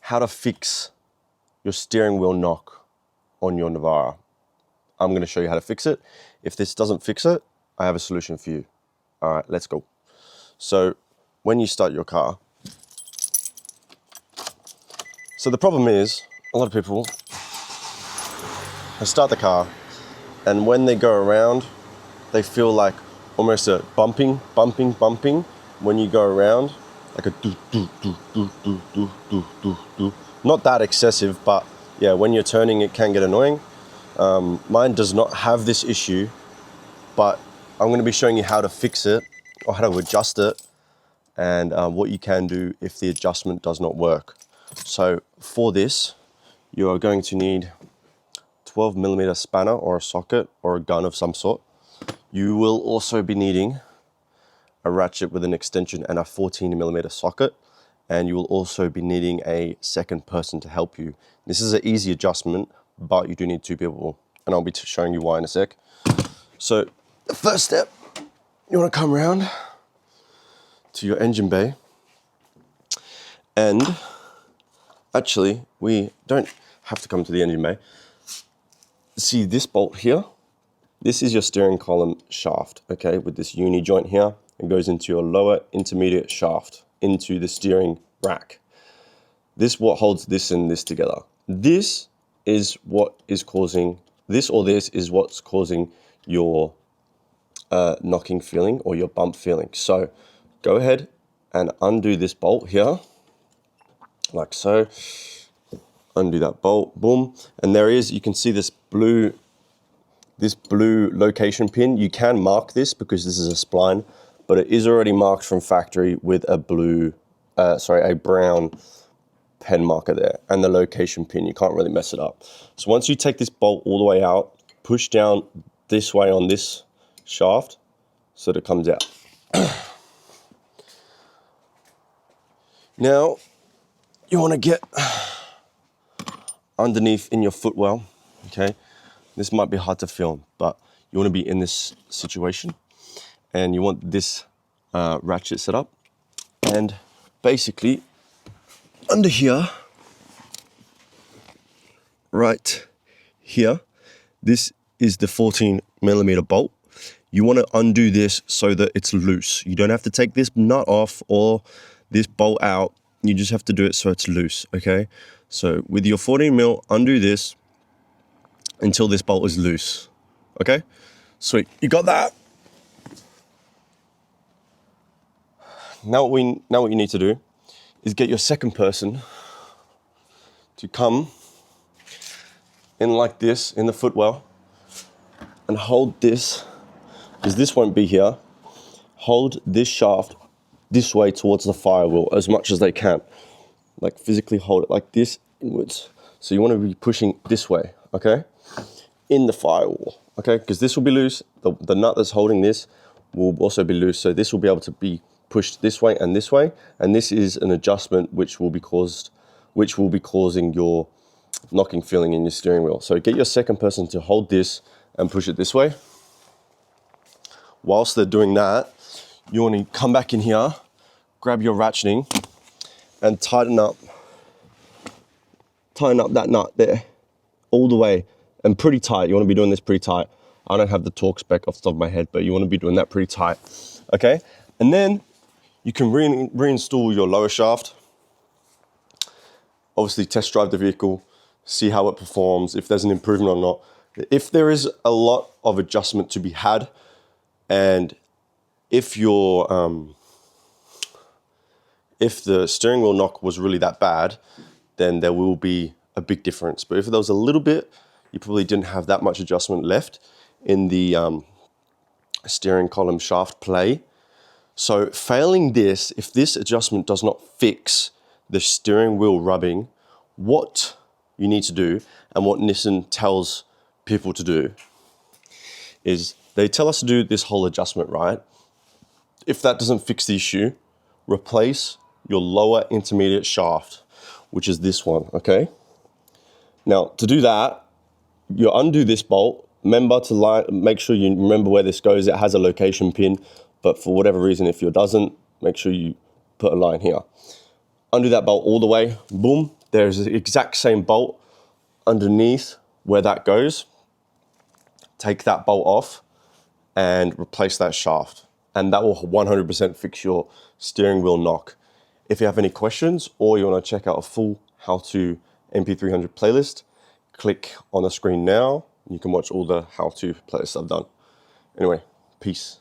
how to fix your steering wheel knock on your Navara. I'm going to show you how to fix it. If this doesn't fix it, I have a solution for you. All right, let's go. So when you start your car, so the problem is a lot of people, they start the car and when they go around, they feel like almost a bumping when you go around, like a do. Not that excessive, but yeah, when you're turning, it can get annoying. Mine does not have this issue, but I'm going to be showing you how to fix it or how to adjust it and what you can do if the adjustment does not work. So for this, you are going to need 12mm spanner or a socket or a gun of some sort. You will also be needing a ratchet with an extension and a 14mm socket, and you will also be needing a second person to help you. This is an easy adjustment, but you do need two people, and I'll be showing you why in a sec. So the first step, you want to come around to your engine bay, and actually we don't have to come to the engine bay. See this bolt here? This is your steering column shaft, okay, with this uni joint here. It goes into your lower intermediate shaft, into the steering rack. This what holds this and this together. This is what is causing, this is what's causing your knocking feeling or your bump feeling. So go ahead and undo this bolt here, like so. Undo that bolt, boom. And there is, you can see this blue location pin. You can mark this because this is a spline, but it is already marked from factory with a brown pen marker there and the location pin. You can't really mess it up. So once you take this bolt all the way out, push down this way on this shaft so that it comes out. Now you want to get underneath in your footwell, okay? This might be hard to film, but you want to be in this situation and you want this ratchet set up. And basically under here, right here, this is the 14mm bolt. You want to undo this so that it's loose. You don't have to take this nut off or this bolt out. You just have to do it so it's loose, okay? So with your 14mm, undo this until this bolt is loose, okay? Sweet, you got that? Now what you need to do is get your second person to come in like this in the footwell and hold this, because this won't be here. Hold this shaft this way towards the firewall as much as they can. Like physically hold it like this inwards. So you want to be pushing this way, okay? In the firewall, okay? Because this will be loose. The nut that's holding this will also be loose. So this will be able to be pushed this way. And this is an adjustment which will be causing your knocking feeling in your steering wheel. So get your second person to hold this and push it this way. Whilst they're doing that, you want to come back in here, grab your ratcheting, and tighten up that nut there all the way and pretty tight. You want to be doing this pretty tight. I don't have the torque spec off the top of my head, but you want to be doing that pretty tight, okay? And then you can reinstall your lower shaft. Obviously test drive the vehicle, see how it performs, if there's an improvement or not. If there is a lot of adjustment to be had, and if the steering wheel knock was really that bad, then there will be a big difference. But if there was a little bit, you probably didn't have that much adjustment left in the steering column shaft play. So failing this, if this adjustment does not fix the steering wheel rubbing, what you need to do and what Nissan tells people to do is they tell us to do this whole adjustment, right? If that doesn't fix the issue, replace your lower intermediate shaft, which is this one, okay? Now, to do that, you undo this bolt. Remember to make sure you remember where this goes. It has a location pin, but for whatever reason, if it doesn't, make sure you put a line here. Undo that bolt all the way, boom, there's the exact same bolt underneath where that goes. Take that bolt off and replace that shaft, and that will 100% fix your steering wheel knock. If you have any questions or you want to check out a full how-to NP300 playlist, click on the screen now. You can watch all the how-to playlists I've done. Anyway, peace.